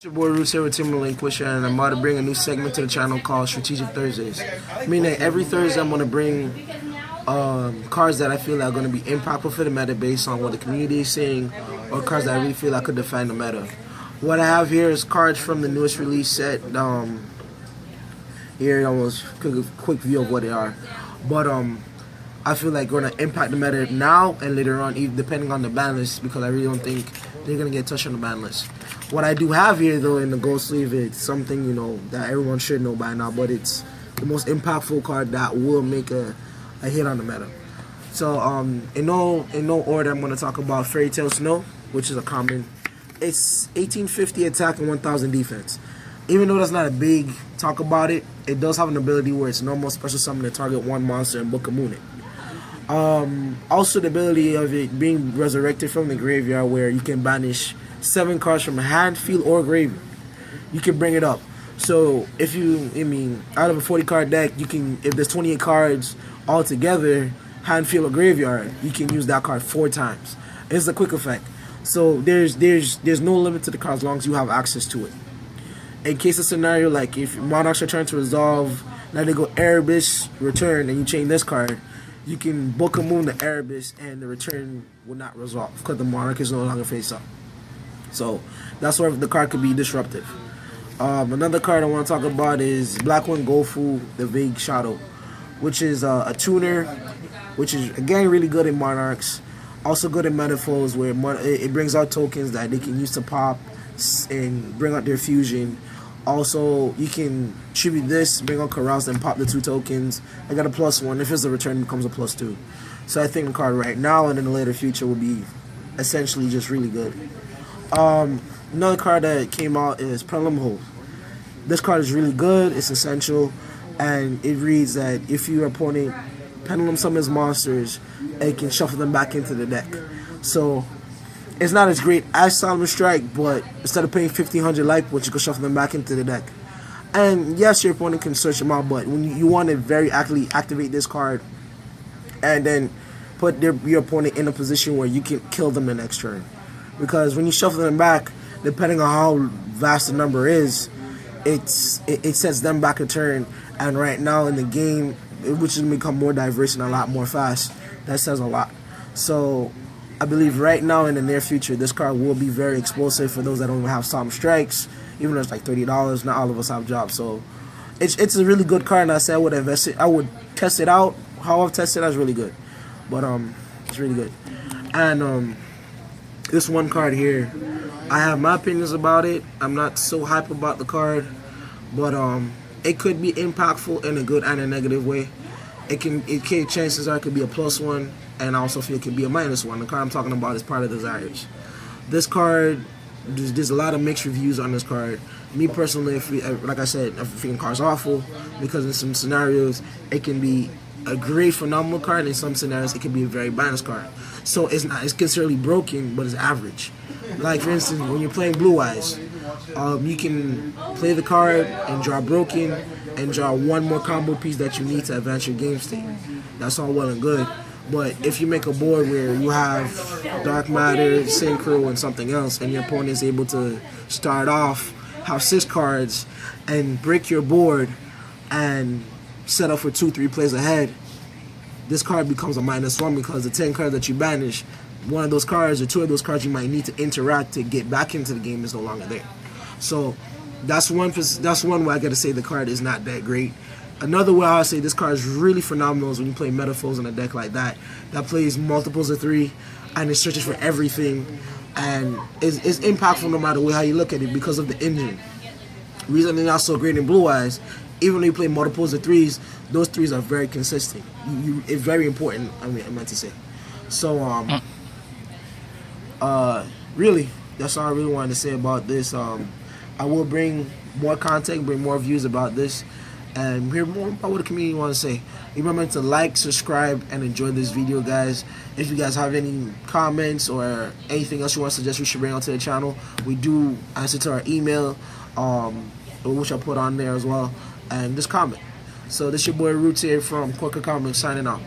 Your boy Roots here with Tim Relinquisher, and I'm about to bring a new segment to the channel called Strategic Thursdays. Meaning every Thursday I'm going to bring cards that I feel are going to be impactful for the meta based on what the community is saying, or cards that I really feel I could define the meta. What I have here is cards from the newest release set. Here almost quick view of what they are. But I feel like going to impact the meta now and later on, even depending on the ban list, because I really don't think they're going to get touched on the ban list. What I do have here, though, in the gold sleeve, it's something, you know, that everyone should know by now, but it's the most impactful card that will make a hit on the meta. So, in no order, I'm going to talk about Fairy Tale Snow, which is a common. It's 1850 attack and 1000 defense. Even though that's not a big talk about it, it does have an ability where it's normal special summon to target one monster and book a moon it. Also, the ability of it being resurrected from the graveyard, where you can banish 7 cards from a hand, field, or graveyard. You can bring it up. So if out of a 40 card deck, you can, if there's 28 cards all together, hand, field, or graveyard, you can use that card 4 times. It's a quick effect. So there's no limit to the card as long as you have access to it. In case of scenario like if Monarchs are trying to resolve, now they go Erebus, return, and you chain this card, you can book a moon to Erebus and the return will not resolve because the Monarch is no longer face up. So that's where the card could be disruptive. Another card I want to talk about is Blackwing Gofu, the Vague Shadow, which is a tuner, which is again really good in Monarchs. Also good in Metaphors, where it brings out tokens that they can use to pop and bring out their fusion. Also, you can tribute this, bring out Carouse, and pop the 2 tokens. I got a +1. If it's a return, it becomes a +2. So I think the card right now and in the later future will be essentially just really good. Another card that came out is Pendulum Hold. This card is really good. It's essential, and it reads that if your opponent Pendulum summons monsters, it can shuffle them back into the deck. So it's not as great as Solemn Strike, but instead of paying 1500 life points, you can shuffle them back into the deck. And yes, your opponent can search them out, but when you want to very actively activate this card and then put your opponent in a position where you can kill them the next turn. Because when you shuffle them back, depending on how vast the number is, it sets them back a turn. And right now in the game, which has become more diverse and a lot more fast, that says a lot. So I believe right now in the near future, this card will be very explosive for those that don't have Solemn Strikes. Even though it's like $30, not all of us have jobs. So it's a really good card, and I said I would invest it. I would test it out. How I've tested it is really good. But it's really good. And this one card here, I have my opinions about it. I'm not so hype about the card, but it could be impactful in a good and a negative way. Chances are it could be a +1, and I also feel it could be a -1. The card I'm talking about is Part of Desires. This card, there's a lot of mixed reviews on this card. Me personally, like I said, I think the card's awful because in some scenarios it can be a great phenomenal card. In some scenarios it can be a very balanced card. So it's considerably broken, but it's average. Like for instance, when you're playing Blue Eyes, you can play the card and draw Broken and draw 1 more combo piece that you need to advance your game state. That's all well and good. But if you make a board where you have Dark Matter, Synchro, and something else, and your opponent is able to start off, have 6 cards, and break your board and set up for 2-3 plays ahead, this card becomes a -1 because the 10 cards that you banish, one of those cards or 2 of those cards you might need to interact to get back into the game is no longer there. So that's one way I gotta say the card is not that great. Another way I say this card is really phenomenal is when you play Metaphors in a deck like that plays multiples of 3 and it searches for everything, and it's impactful no matter how you look at it because of the engine. The reason they're not so great in Blue Eyes, even though you play multiples of 3s, those 3s are very consistent. It's very important, I meant to say. So really, that's all I really wanted to say about this. I will bring more content, bring more views about this, and hear more about what the community wants to say. Remember to like, subscribe, and enjoy this video, guys. If you guys have any comments or anything else you want to suggest we should bring onto the channel, we do answer to our email, which I'll put on there as well, and just comment. So this your boy Roots here from Quaker Comics signing out.